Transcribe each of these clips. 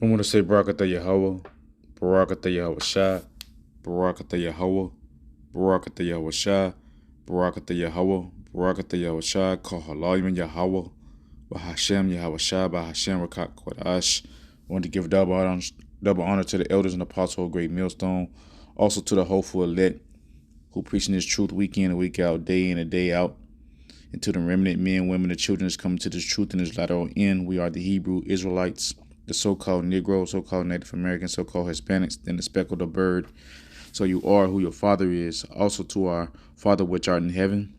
I want to say Barakatah Yahweh, Barakatah Yahweh Shah, Barakatah Yahweh, Barakatah Yahweh Shah, Barakatah Yahweh, Barakatah Yahweh Shah, Kahalayim Yahweh, Bahashem Yahweh Shah, Bahashem Rakat Kwadash. I want to give double honor to the elders and apostles of Great Millstone, also to the hopeful elect who preaching this truth week in and week out, day in and day out. And to the remnant men, women, and children that's coming to this truth in this latter end, we are the Hebrew Israelites, the so-called Negro, so-called Native American, so-called Hispanics, and the speckled bird. So you are who your father is. Also to our Father which art in heaven.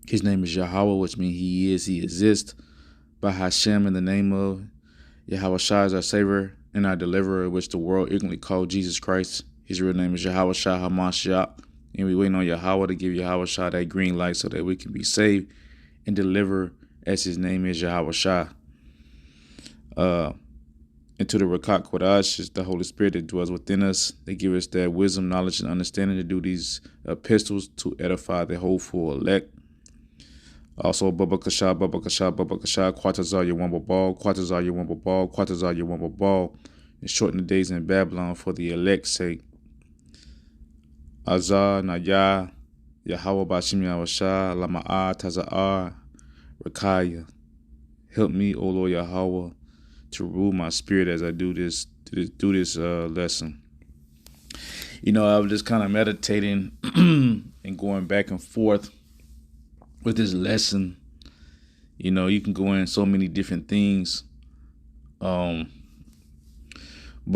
His name is Yahweh, which means he is, he exists. By Hashem, in the name of Yahweh Shah is our Savior and our Deliverer, which the world ignorantly called Jesus Christ. His real name is Yahweh Shah HaMashiach. And we waiting on Yahweh to give Yahweh Shah that green light so that we can be saved and deliver as his name is Yahweh Shah. And to the Rakat Kodash is the Holy Spirit that dwells within us. They give us that wisdom, knowledge, and understanding to do these epistles to edify the hopeful elect. Also, Baba Kasha, Baba Kasha, Baba Kasha, Quatazar Yawamba Ball, Quatazar Yawamba Ball, Quatazar Yawamba Ball, and shorten the days in Babylon for the elect's sake. Azar, Naya, Yahweh Bashim Yahweh Lama'a, Taza'ar, Rakaya. Help me, O Lord Yahweh, to rule my spirit as I do this lesson. You know, I was just kind of meditating and going back and forth with this lesson. You know, you can go in so many different things. But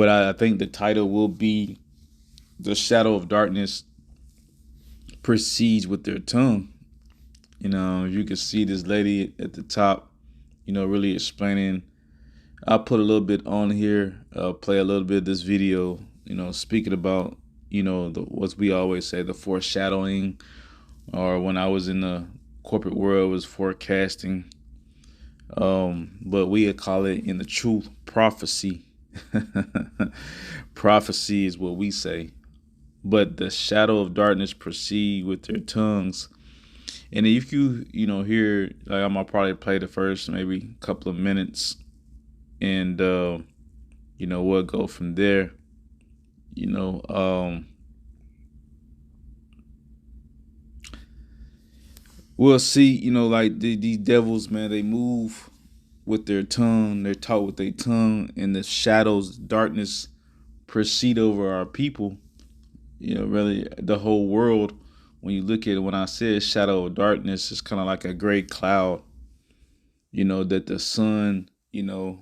I think the title will be The Shadow of Darkness Proceeds with Their Tongue. You know, you can see this lady at the top, you know, really explaining. I'll put a little bit on here, play a little bit of this video, you know, speaking about, you know, what we always say, the foreshadowing, or when I was in the corporate world, it was forecasting. But we would call it in the truth, prophecy. Prophecy is what we say. But the shadow of darkness proceed with their tongues. And if you know, hear, like, I'm gonna probably play the first maybe couple of minutes, and you know, we'll go from there. You know, we'll see. You know, like these devils, man, they move with their tongue. They're taught with their tongue, and the shadows, darkness, proceed over our people. You know, really, the whole world. When you look at it, when I say shadow of darkness, it's kind of like a gray cloud. You know, that the sun, you know,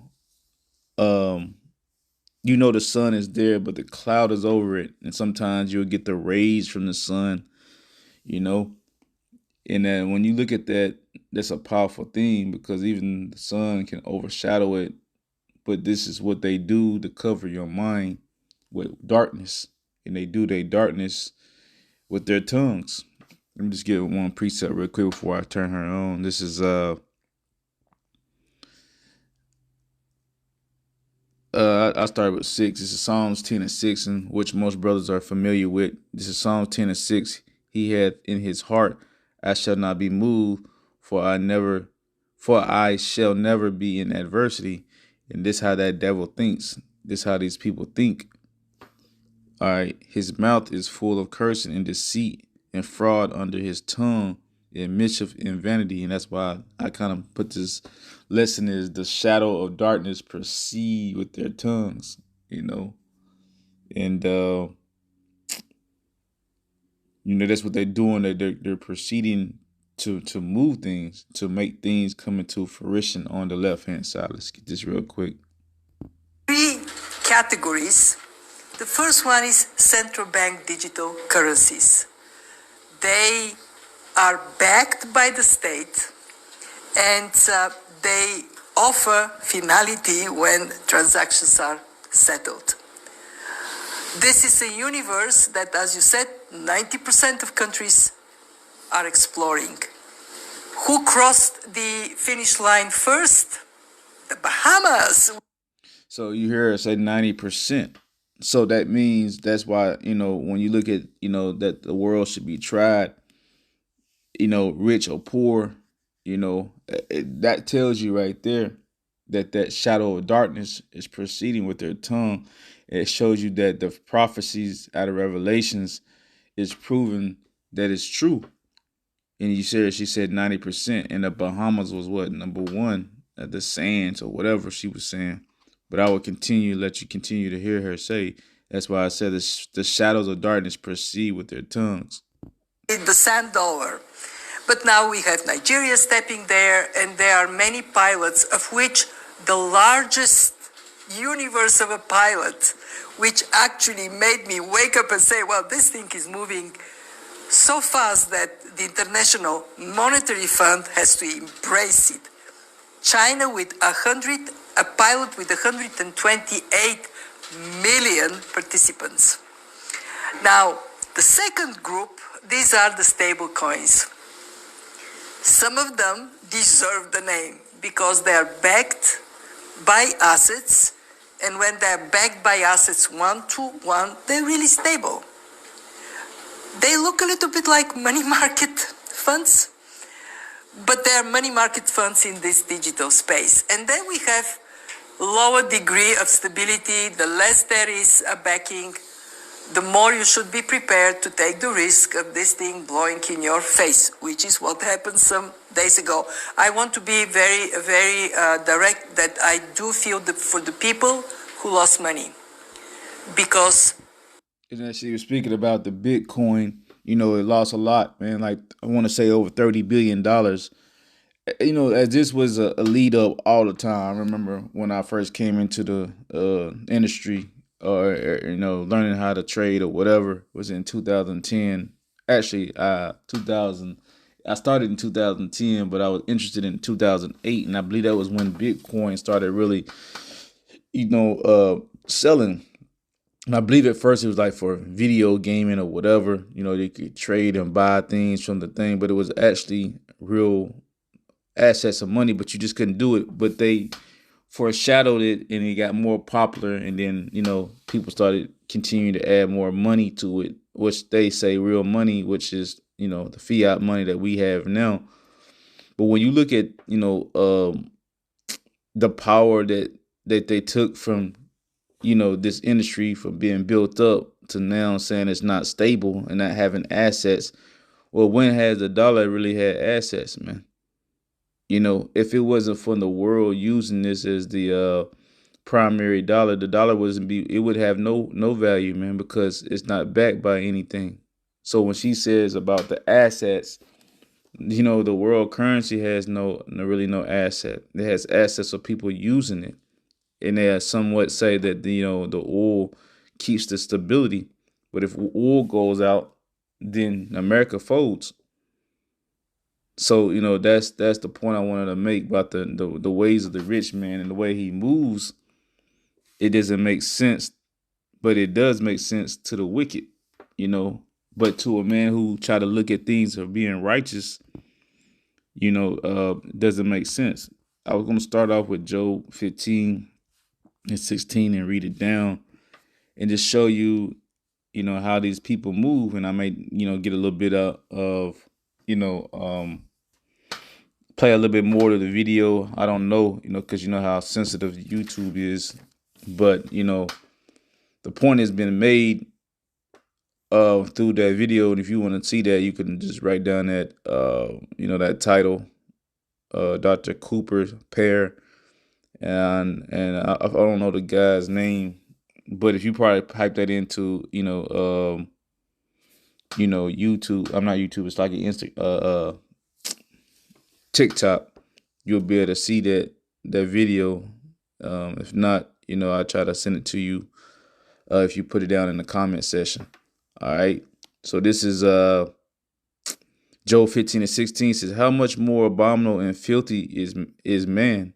the sun is there, but the cloud is over it. And sometimes you'll get the rays from the sun, you know. And then when you look at that, that's a powerful thing, because even the sun can overshadow it. But this is what they do to cover your mind with darkness. And they do their darkness with their tongues. Let me just give one precept real quick before I turn her on. This is I started with 6. This is Psalms 10 and 6, in which most brothers are familiar with. This is Psalms 10 and 6. He hath in his heart, I shall not be moved, for I shall never be in adversity. And this how that devil thinks. This how these people think. All right. His mouth is full of cursing and deceit and fraud under his tongue, and mischief and vanity. And that's why I kind of put this lesson is the shadow of darkness proceed with their tongues, you know. And you know, that's what they're doing. They're proceeding to move things, to make things come into fruition on the left hand side. Let's get this real quick. 3 categories. The first one is central bank digital currencies. They are backed by the state, and they offer finality when transactions are settled. This is a universe that, as you said, 90% of countries are exploring. Who crossed the finish line first? The Bahamas. So you hear her say 90%. So that means, that's why, you know, when you look at, you know, that the world should be tried, you know, rich or poor, you know, that tells you right there that shadow of darkness is proceeding with their tongue. It shows you that the prophecies out of Revelations is proven that it's true. And she said 90%, and the Bahamas was what, number one at the sands or whatever she was saying. But I will let you continue to hear her say. That's why I said the shadows of darkness proceed with their tongues. The sand dollar. But now we have Nigeria stepping there, and there are many pilots, of which the largest universe of a pilot, which actually made me wake up and say, well, this thing is moving so fast that the International Monetary Fund has to embrace it. China with a pilot with 128 million participants. Now, the second group, these are the stable coins. Some of them deserve the name because they are backed by assets, and when they're backed by assets 1-to-1, they're really stable. They look a little bit like money market funds, but they are money market funds in this digital space. And then we have lower degree of stability. The less there is a backing, the more you should be prepared to take the risk of this thing blowing in your face, which is what happened some days ago. I want to be very, very direct that I do feel for the people who lost money. Because... And then she was speaking about the Bitcoin. It lost a lot, man. Like, I want to say over $30 billion. As this was a lead up all the time. I remember when I first came into the industry, or learning how to trade or whatever, was in 2010. Actually, 2000. I started in 2010, but I was interested in 2008, and I believe that was when Bitcoin started really, selling. And I believe at first it was like for video gaming or whatever. They could trade and buy things from the thing, but it was actually real assets of money, but you just couldn't do it. But they foreshadowed it, and it got more popular, and then people started continuing to add more money to it, which they say real money, which is the fiat money that we have now. But when you look at the power that they took from this industry from being built up to now saying it's not stable and not having assets, well, when has the dollar really had assets, man? If it wasn't for the world using this as the primary dollar, the dollar it would have no value, man, because it's not backed by anything. So when she says about the assets, the world currency has really no asset. It has assets of people using it, and they somewhat say that the oil keeps the stability. But if oil goes out, then America folds. So that's the point I wanted to make about the ways of the rich man and the way he moves. It doesn't make sense, but it does make sense to the wicked, But to a man who try to look at things of being righteous, doesn't make sense. I was going to start off with Job 15 and 16 and read it down and just show you, how these people move. And I may, get a little bit of play a little bit more to the video. I don't know, because how sensitive YouTube is. But, the point has been made through that video. And if you want to see that, you can just write down that, that title, Dr. Cooper Pear. And I don't know the guy's name, but if you probably type that into, YouTube, I'm not YouTube, it's like an TikTok, you'll be able to see that video. If not, I'll try to send it to you if you put it down in the comment section. All right. So this is Job 15 and 16 says, how much more abominable and filthy is man,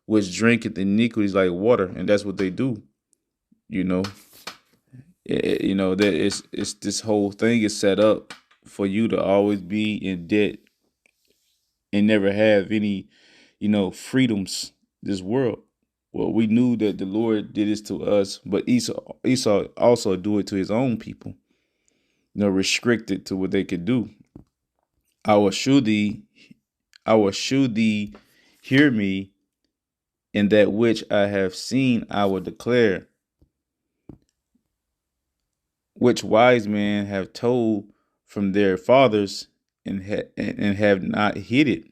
which drinketh iniquities like water. And that's what they do. That it's this whole thing is set up for you to always be in debt and never have any, freedoms this world. Well, we knew that the Lord did this to us, but Esau also do it to his own people, restricted to what they could do. I will shew thee, hear me, and that which I have seen I will declare, which wise men have told from their fathers and have not hid it,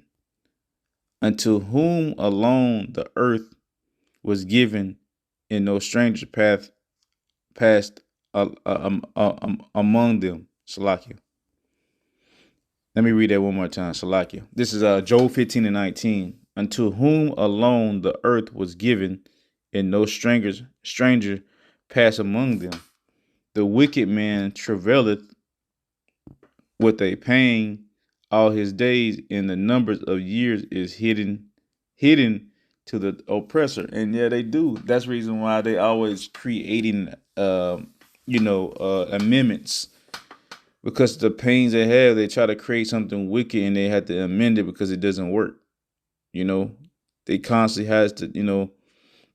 unto whom alone the earth was given, and no stranger path passed among them. Salakia. Let me read that one more time. Salakia. This is Job 15:19. Unto whom alone the earth was given, and no stranger pass among them. The wicked man travaileth with a pain all his days, and the numbers of years is hidden to the oppressor. And yeah, they do. That's the reason why they always creating amendments, because the pains they have, they try to create something wicked and they have to amend it because it doesn't work. They constantly has to,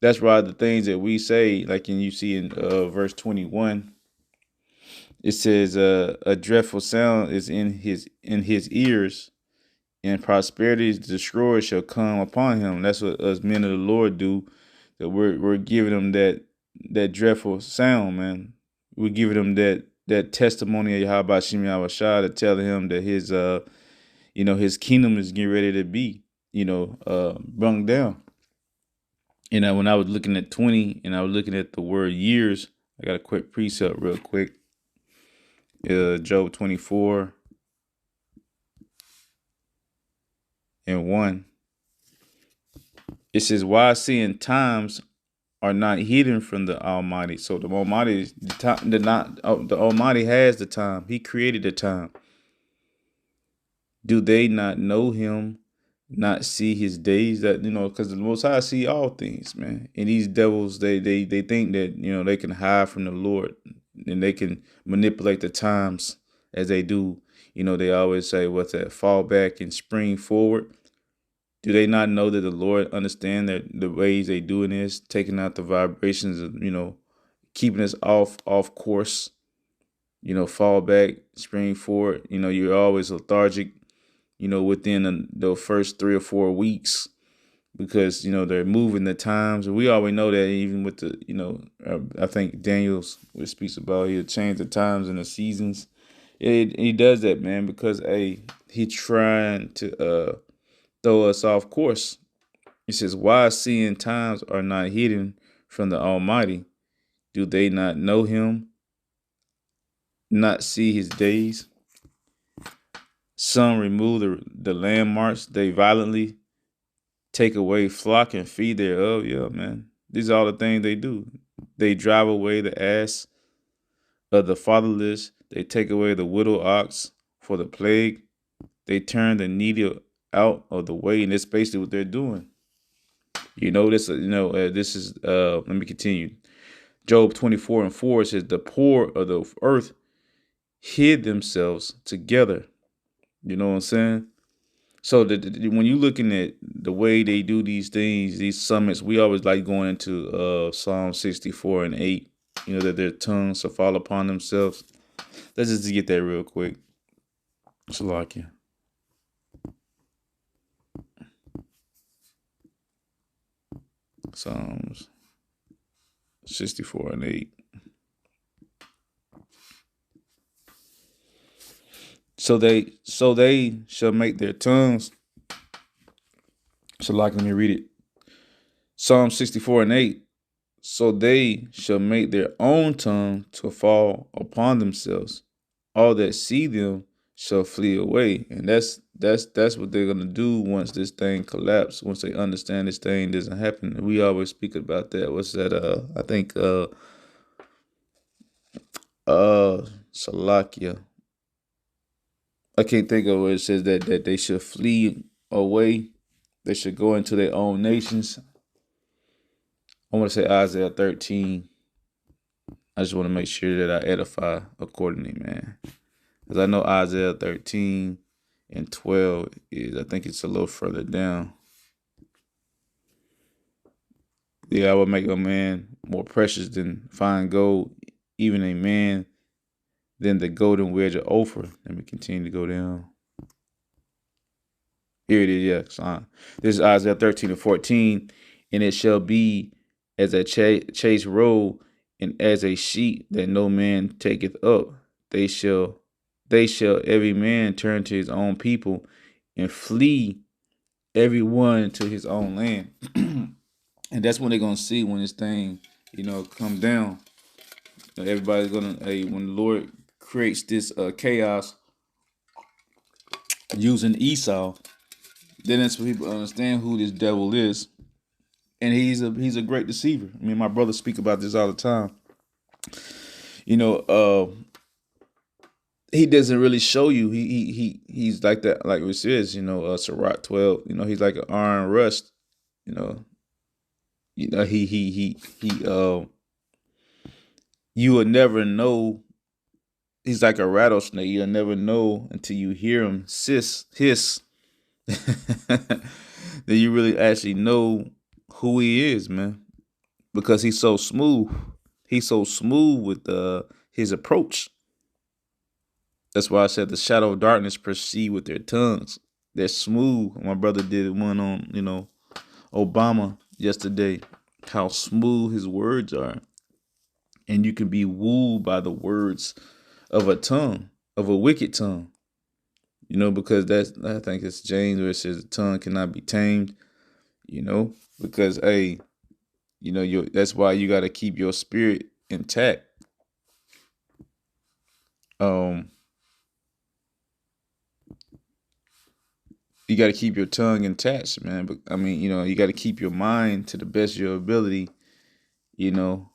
that's why the things that we say, like you see in verse 21, it says a dreadful sound is in his ears, and prosperity's destroyer shall come upon him. That's what us men of the Lord do. That we're giving them that dreadful sound, man. We're giving them that testimony of Yahweh Shem Yahushua, to tell him that his kingdom is getting ready to be, brung down. When I was looking at 20 and I was looking at the word years, I got a quick precept real quick. Job 24:1. It says, why seeing times are not hidden from the Almighty. So the Almighty the Almighty has the time. He created the time. Do they not know him, not see his days? That because the Most High see all things, man. And these devils, they think that they can hide from the Lord, and they can manipulate the times as they do. They always say, what's that? Fall back and spring forward. Do they not know that the Lord understand that the ways they doing this, taking out the vibrations of, keeping us off course, fall back, spring forward. You're always lethargic, within the first 3 or 4 weeks, because, they're moving the times. And we always know that even with the, I think Daniel speaks about he'll change the times and the seasons. He does that, man, because, he trying to throw us off course. It says, why seeing times are not hidden from the Almighty? Do they not know him, not see his days? Some remove the landmarks. They violently take away flock and feed thereof. Yeah, man. These are all the things they do. They drive away the ass of the fatherless. They take away the widow ox for the plague. They turn the needy out of the way, and that's basically what they're doing. This is let me continue. Job 24:4 says, the poor of the earth hid themselves together. You know what I'm saying? So when you're looking at the way they do these things, these summits, we always like going into Psalm 64:8, that their tongues shall fall upon themselves. Let's just get that real quick. Salakia. Psalms 64:8. So they shall make their tongues. So let me read it. Psalm 64:8. So they shall make their own tongue to fall upon themselves. All that see them shall flee away. And that's what they're gonna do once this thing collapses, once they understand this thing doesn't happen. And we always speak about that. What's that? I think Salakia. I can't think of where it says that they should flee away. They should go into their own nations. I want to say Isaiah 13. I just want to make sure that I edify accordingly, man. Because I know Isaiah 13:12 is, I think it's a little further down. Yeah, I will make a man more precious than fine gold, even a man than the golden wedge of Ophir. Let me continue to go down. Here it is, yeah. This is Isaiah 13:14. And it shall be as a chase roe, and as a sheep that no man taketh up. They shall, they shall every man turn to his own people, and flee every one to his own land. And that's when they're gonna see when this thing, come down. Everybody's gonna, hey, when the Lord creates this chaos using Esau, then that's when people understand who this devil is, and he's a great deceiver. I mean, my brothers speak about this all the time. You know, he doesn't really show you. He's like that, like it says. Sirach 12. He's like an iron rust. You know, he. You will never know. He's like a rattlesnake. You'll never know until you hear him hiss. Then you really actually know who he is, man, because he's so smooth. He's so smooth with his approach. That's why I said the shadow of darkness proceed with their tongues. They're smooth. My brother did one on, Obama yesterday, how smooth his words are. And you can be wooed by the words of a tongue, of a wicked tongue. Because I think it's James where it says the tongue cannot be tamed, because, hey, that's why you got to keep your spirit intact. You got to keep your tongue intact, man. But I mean, you got to keep your mind to the best of your ability. You got,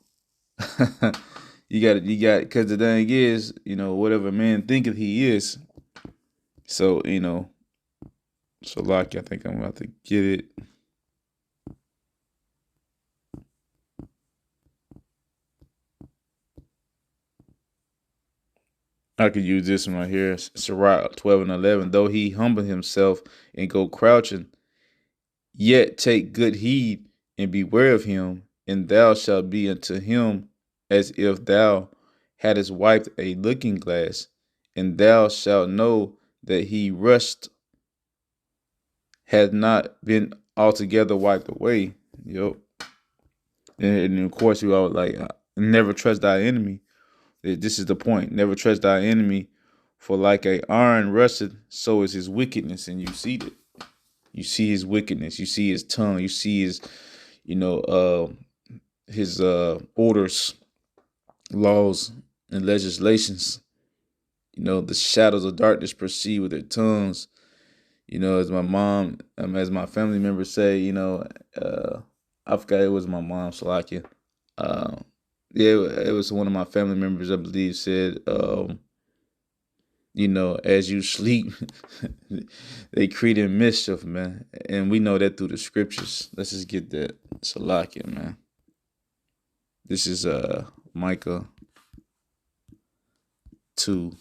because the thing is, whatever man thinketh he is. So, so like, I think I'm about to get it. I could use this one right here. Sirach 12 and 11. Though he humble himself and go crouching, yet take good heed and beware of him, and thou shalt be unto him as if thou hadst wiped a looking glass, and thou shalt know that he rust had not been altogether wiped away. Yep. And of course, you all like, never trust thy enemy. This is the point. Never trust thy enemy, for like a iron rusted, so is his wickedness. And you see that. You see his wickedness. You see his tongue. You see his, his orders, laws, and legislations. The shadows of darkness proceed with their tongues. As my mom, as my family members say, I forgot it was my mom, Salakia. Yeah, it was one of my family members, I believe, said, as you sleep, they create mischief, man. And we know that through the scriptures. Let's just get that. Salakia, man. This is Micah 2.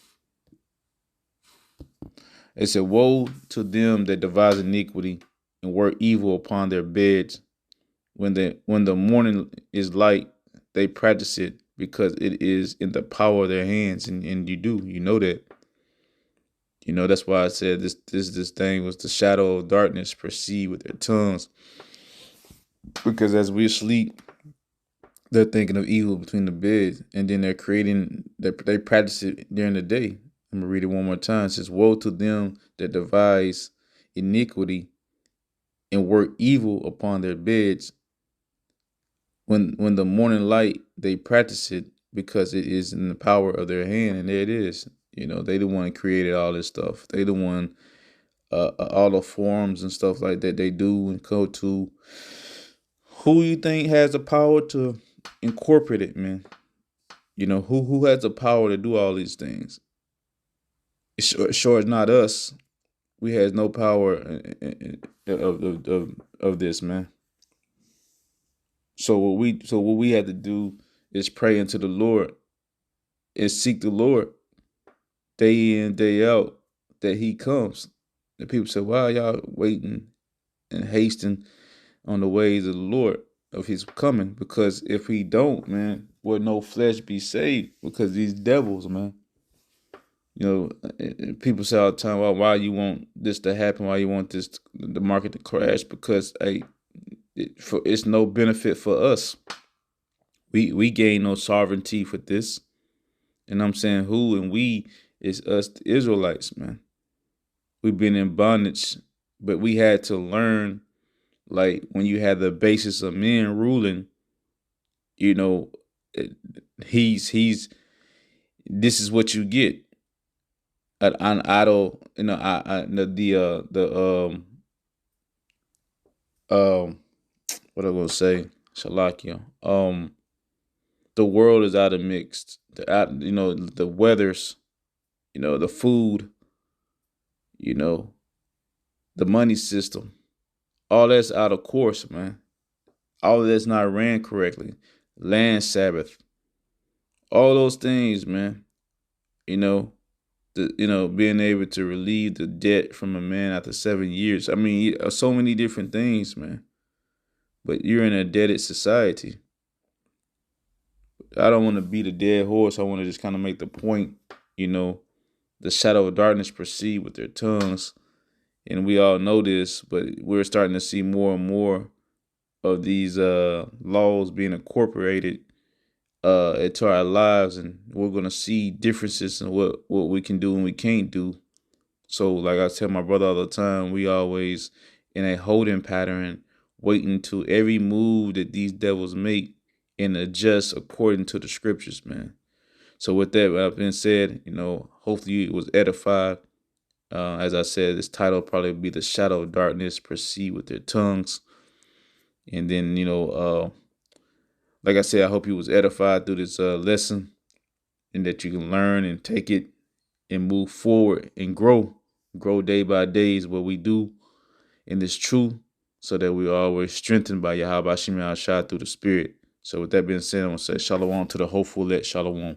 It said, woe to them that devise iniquity and work evil upon their beds. When the morning is light, they practice it, because it is in the power of their hands. And you know that. That's why I said this thing was the shadow of darkness proceed with their tongues. Because as we sleep, they're thinking of evil between the beds, and then they practice it during the day. I'm gonna read it one more time. It says, woe to them that devise iniquity and work evil upon their beds. When the morning light, they practice it, because it is in the power of their hand. And there it is. They the one created all this stuff. They the one, all the forums and stuff like that they do and go to. Who you think has the power to incorporate it, man? Who has the power to do all these things? Sure it's not us. We has no power of this, man. So what we have to do is pray unto the Lord and seek the Lord day in, day out, that he comes. And people say, why y'all waiting and hasting on the ways of the Lord, of his coming? Because if he don't, man, will no flesh be saved? Because these devils, man. People say all the time, well, why you want this to happen? Why you want the market to crash? Because, hey, it's no benefit for us. We gain no sovereignty for this. And I'm saying who and we is us, the Israelites, man. We've been in bondage, but we had to learn, like when you had the basis of men ruling, you know, he's this is what you get. An idol, what I'm gonna say, Shalakia. The world is out of mixed. The weathers, the food, you know, the money system, all that's out of course, man. All of that's not ran correctly. Land Sabbath, all those things, man. You know, being able to relieve the debt from a man after 7 years. I mean, so many different things, man. But you're in a debted society. I don't want to beat a dead horse. I want to just kind of make the point, the shadow of darkness proceed with their tongues. And we all know this, but we're starting to see more and more of these laws being incorporated into our lives, and we're going to see differences in what we can do and we can't do. So like I tell my brother all the time, we always in a holding pattern, waiting to every move that these devils make and adjust according to the scriptures, man. So with that being said, hopefully it was edified. As I said, this title will probably be The Shadow of Darkness Proceed with Their Tongues. And then, like I said, I hope you was edified through this lesson, and that you can learn and take it and move forward and grow day by day is what we do in this truth, so that we are always strengthened by Yahweh Shem Shai through the Spirit. So with that being said, I'm going to say shalom to the hopeful, let shalom.